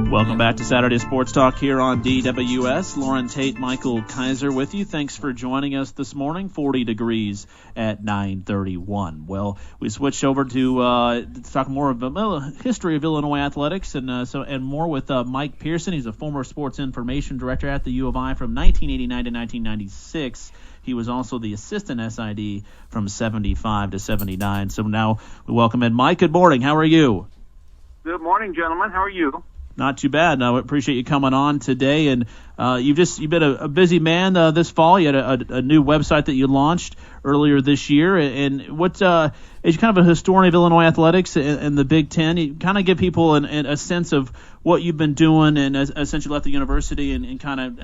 Welcome back to Saturday Sports Talk here on DWS. Loren, Tate, Michael Kiser with you. Thanks for joining us this morning. 40 degrees at 9:31. Well, we switched over to talk more of the history of Illinois athletics and more with Mike Pearson. He's a former sports information director at the U of I from 1989 to 1996. He was also the assistant SID from 75 to 79. So now we welcome in Mike. Good morning. How are you? Good morning, gentlemen. How are you? Not too bad. I appreciate you coming on today. And you've been a busy man this fall. You had a new website that you launched earlier this year. And what as you kind of a historian of Illinois athletics and the Big Ten, you kind of give people a sense of what you've been doing and essentially left the university and kind of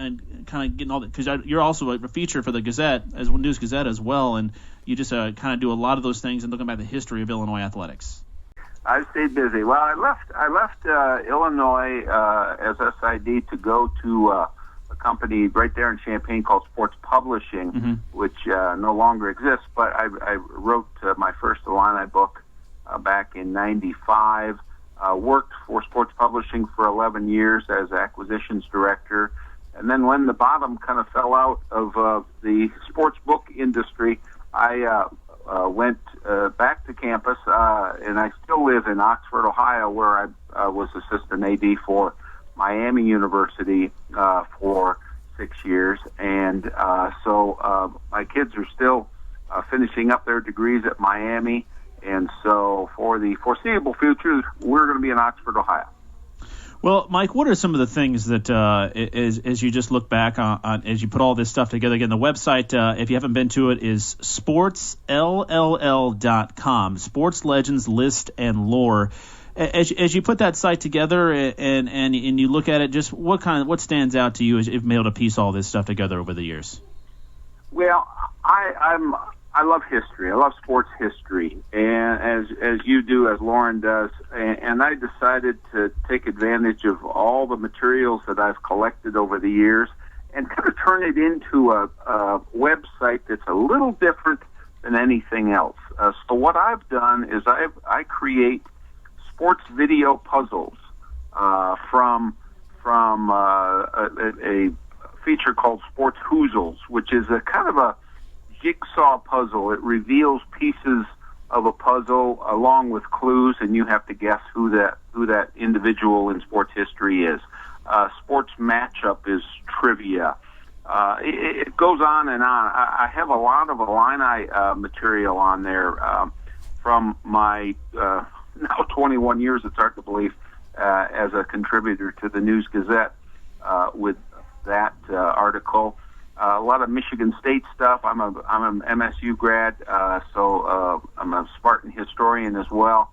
getting all that, because you're also a feature for the Gazette as News Gazette as well, and you just kind of do a lot of those things and looking back at the history of Illinois athletics. I've stayed busy. Well, I left Illinois as SID to go to a company right there in Champaign called Sports Publishing, which no longer exists. But I wrote my first Illini book back in '95. Worked for Sports Publishing for 11 years as acquisitions director, and then when the bottom kind of fell out of the sports book industry, I went back to campus, and I still live in Oxford, Ohio, where I was assistant AD for Miami University for 6 years. And so my kids are still finishing up their degrees at Miami. And so for the foreseeable future, we're going to be in Oxford, Ohio. Well, Mike, what are some of the things that, as you just look back on, as you put all this stuff together? Again, the website, if you haven't been to it, is sportsll.com, Sports Legends List and Lore. As you put that site together and you look at it, just what stands out to you as you've been able to piece all this stuff together over the years? Well, I love history. I love sports history, and as you do, as Loren does, and I decided to take advantage of all the materials that I've collected over the years and kind of turn it into a website that's a little different than anything else. So what I've done is I create sports video puzzles from a feature called Sports Hoozles, which is a kind of a jigsaw puzzle. It reveals pieces of a puzzle along with clues, and you have to guess who that individual in sports history is. Sports matchup is trivia. It goes on and on. I have a lot of Illini material on there from my now 21 years, it's hard to believe, as a contributor to the News Gazette with that article. A lot of Michigan State stuff. I'm an MSU grad, so I'm a Spartan historian as well.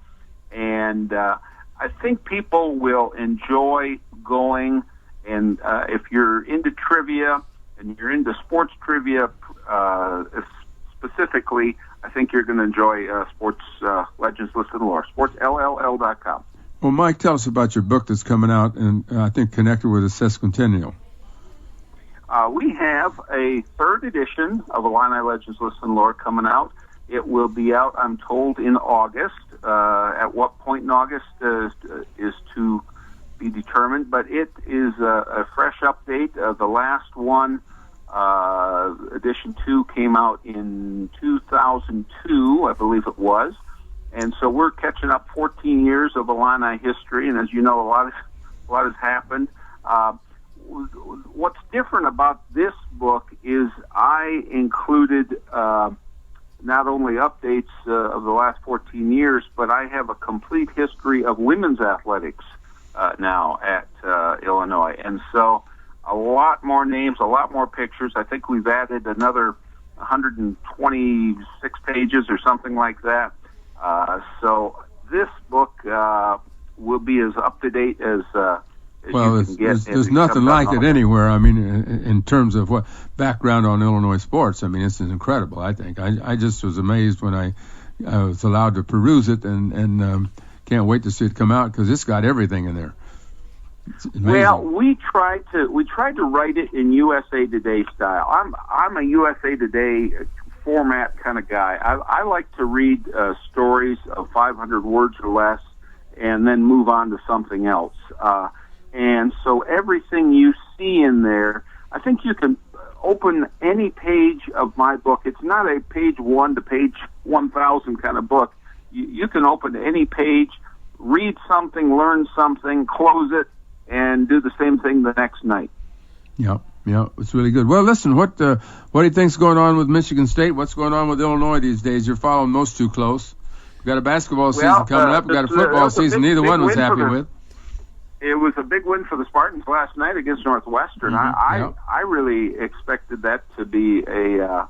And I think people will enjoy going. And if you're into trivia and you're into sports trivia specifically, I think you're going to enjoy Sports Legends List and Lore, sportsll.com. Well, Mike, tell us about your book that's coming out, and I think connected with the sesquicentennial. We have a third edition of Illini Legends List and Lore coming out. It will be out, I'm told, in August. At what point in August is to be determined, but it is a fresh update. The last one, edition 2, came out in 2002, I believe it was. And so we're catching up 14 years of Illini history, and as you know, a lot has happened. What's different about this book is I included not only updates of the last 14 years, but I have a complete history of women's athletics now at Illinois. And so a lot more names, a lot more pictures. I think we've added another 126 pages or something like that. So this book will be as up-to-date as well, there's nothing like it anywhere. I mean, in terms of what background on Illinois sports, I mean, this is incredible. I think I just was amazed when I was allowed to peruse it, and can't wait to see it come out because it's got everything in there. Well, we tried to write it in USA Today style. I'm a USA Today format kind of guy. I like to read stories of 500 words or less and then move on to something else. And so everything you see in there, I think you can open any page of my book. It's not a page 1 to page 1,000 kind of book. You can open any page, read something, learn something, close it, and do the same thing the next night. Yeah, it's really good. Well, listen, what do you think's going on with Michigan State? What's going on with Illinois these days? You're following those two close. We've got a basketball season coming up. We've got a football season neither one was happy with. It was a big win for the Spartans last night against Northwestern. I really expected that to be a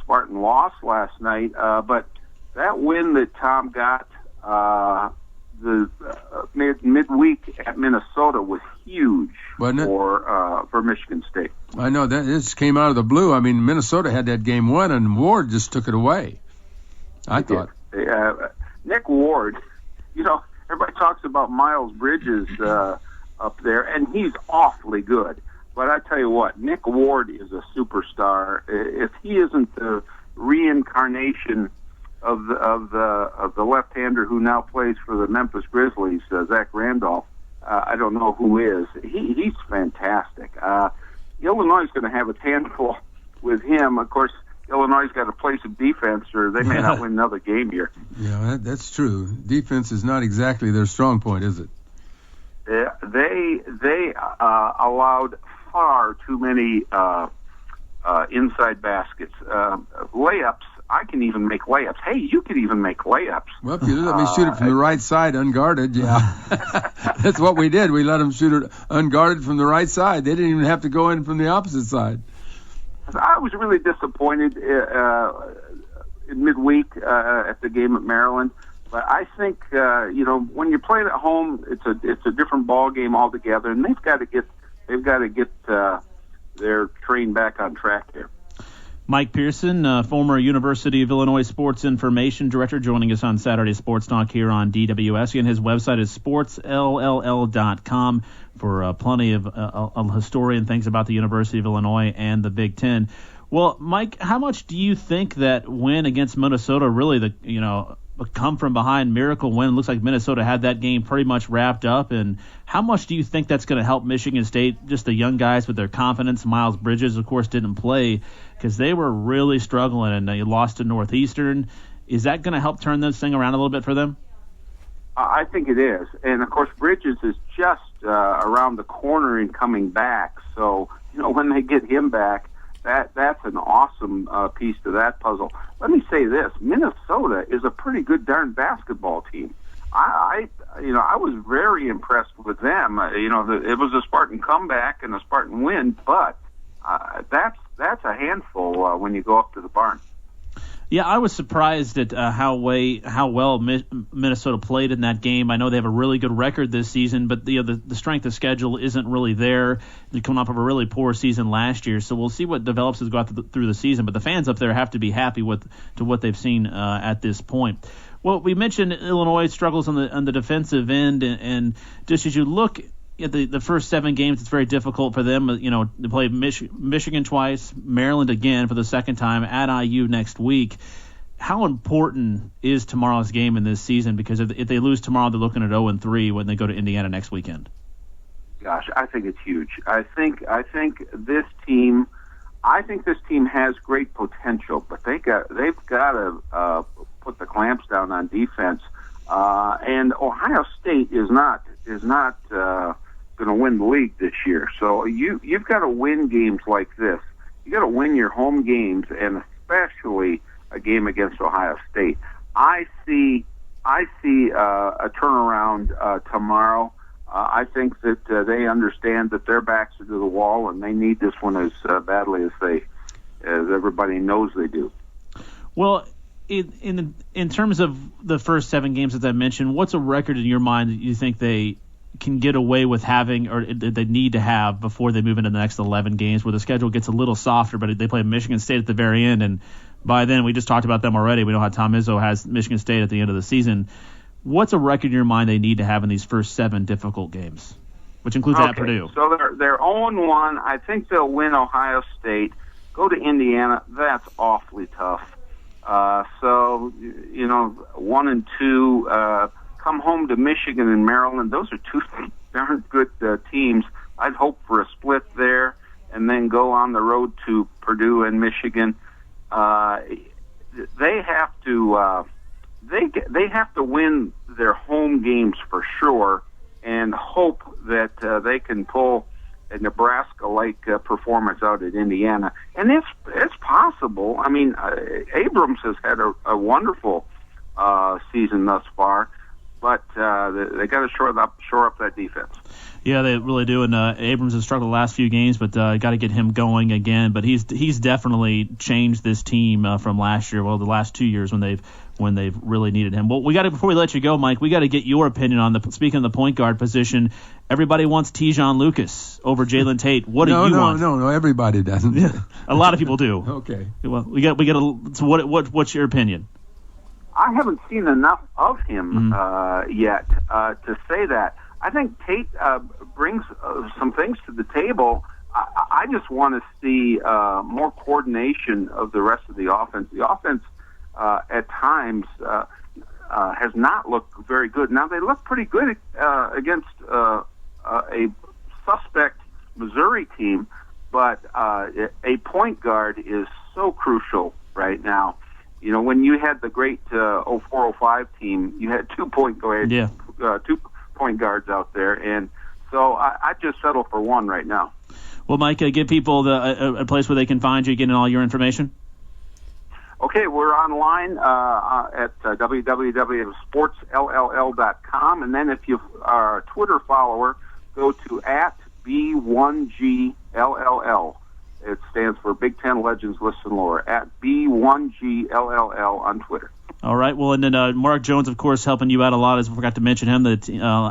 Spartan loss last night, but that win that Tom got the midweek at Minnesota was huge for Michigan State. I know that it just came out of the blue. I mean, Minnesota had that game won, and Ward just took it away. I thought Nick Ward. Everybody talks about Miles Bridges up there, and he's awfully good. But I tell you what, Nick Ward is a superstar. If he isn't the reincarnation of the left-hander who now plays for the Memphis Grizzlies, Zach Randolph, I don't know who is. He's fantastic. Illinois is going to have a handful with him. Of course, Illinois got to play some defense, or they may not win another game here. Yeah, that's true. Defense is not exactly their strong point, is it? They allowed far too many inside baskets. Layups, I can even make layups. Hey, you can even make layups. Well, if you let me shoot it from the right side unguarded, yeah. That's what we did. We let them shoot it unguarded from the right side. They didn't even have to go in from the opposite side. I was really disappointed in midweek at the game at Maryland, but I think when you're playing at home, it's a different ball game altogether, and they've got to get their train back on track here. Mike Pearson, former University of Illinois Sports Information Director, joining us on Saturday Sports Talk here on DWS. And his website is sportsll.com for plenty of historian things about the University of Illinois and the Big Ten. Well, Mike, how much do you think that win against Minnesota, really a come-from-behind miracle win? It looks like Minnesota had that game pretty much wrapped up. And how much do you think that's going to help Michigan State, just the young guys with their confidence? Miles Bridges, of course, didn't play because they were really struggling, and they lost to Northeastern. Is that going to help turn this thing around a little bit for them? I think it is. And, of course, Bridges is just around the corner and coming back. So, when they get him back, that's an awesome piece to that puzzle. Let me say this: Minnesota is a pretty good darn basketball team. I was very impressed with them. It was a Spartan comeback and a Spartan win, but that's a handful when you go up to the barn. Yeah, I was surprised at how well Minnesota played in that game. I know they have a really good record this season, but the strength of schedule isn't really there. They're coming off of a really poor season last year, so we'll see what develops as we go through the season. But the fans up there have to be happy with what they've seen at this point. Well, we mentioned Illinois struggles on the defensive end, and just as you look at the first 7 games, it's very difficult for them. They play Michigan twice, Maryland again for the second time, at IU next week. How important is tomorrow's game in this season? Because if they lose tomorrow, they're looking at 0-3 when they go to Indiana next weekend. Gosh, I think it's huge. I think this team has great potential, but they've got to put the clamps down on defense. And Ohio State is not going to win the league this year. So you've got to win games like this. You got to win your home games, and especially a game against Ohio State. I see a turnaround tomorrow. I think that they understand that their backs are to the wall, and they need this one as badly as everybody knows they do. Well, in terms of the first 7 games, as I mentioned, what's a record in your mind that you think they can get away with having, or they need to have, before they move into the next 11 games, where the schedule gets a little softer, but they play Michigan State at the very end, and by then, we just talked about them already. We know how Tom Izzo has Michigan State at the end of the season. What's a record in your mind they need to have in these first 7 difficult games, which includes at Purdue? So they're 0-1. I think they'll win Ohio State. Go to Indiana. That's awfully tough. So, 1 and 2, come home to Michigan and Maryland. Those are two darn good teams. I'd hope for a split there, and then go on the road to Purdue and Michigan. They have to they have to win their home games for sure, and hope that they can pull a Nebraska-like performance out at Indiana. And it's possible. I mean, Abrams has had a wonderful season thus far, but they got to shore up that defense. Yeah, they really do. And Abrams has struggled the last few games, but got to get him going again. But he's definitely changed this team from last year. Well, the last 2 years when they've really needed him. Well, before we let you go, Mike, we got to get your opinion on speaking of the point guard position. Everybody wants Tejon Lucas over Jalen Tate. What do you want? No, everybody doesn't. Yeah, a lot of people do. Okay. Well, we got. So what's your opinion? I haven't seen enough of him yet to say that. I think Tate brings some things to the table. I just want to see more coordination of the rest of the offense. The offense at times has not looked very good. Now, they look pretty good against a suspect Missouri team, but a point guard is so crucial right now. When you had the great 04-05 team, you had 2 point guards. Yeah. 2 point guards out there, and so I just settle for one right now. Well, Mike, give people a place where they can find you, getting all your information. Okay, we're online at www.sportsll.com, and then if you are a Twitter follower, go to @B1GLLL. It stands for Big Ten Legends List and Lore, @B1GLLL on Twitter. All right. Well, and then Mark Jones, of course, helping you out a lot. As we forgot to mention him, the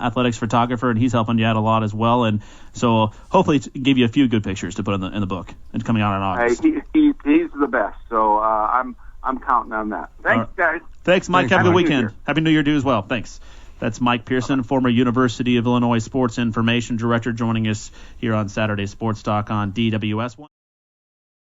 athletics photographer, and he's helping you out a lot as well. And so hopefully give you a few good pictures to put in the book. It's coming out in August. He's the best. So I'm counting on that. Thanks, guys. Thanks, Mike. Have a good weekend. New Happy New Year to you as well. Thanks. That's Mike Pearson, former University of Illinois Sports Information Director, joining us here on Saturday Sports Talk on DWS.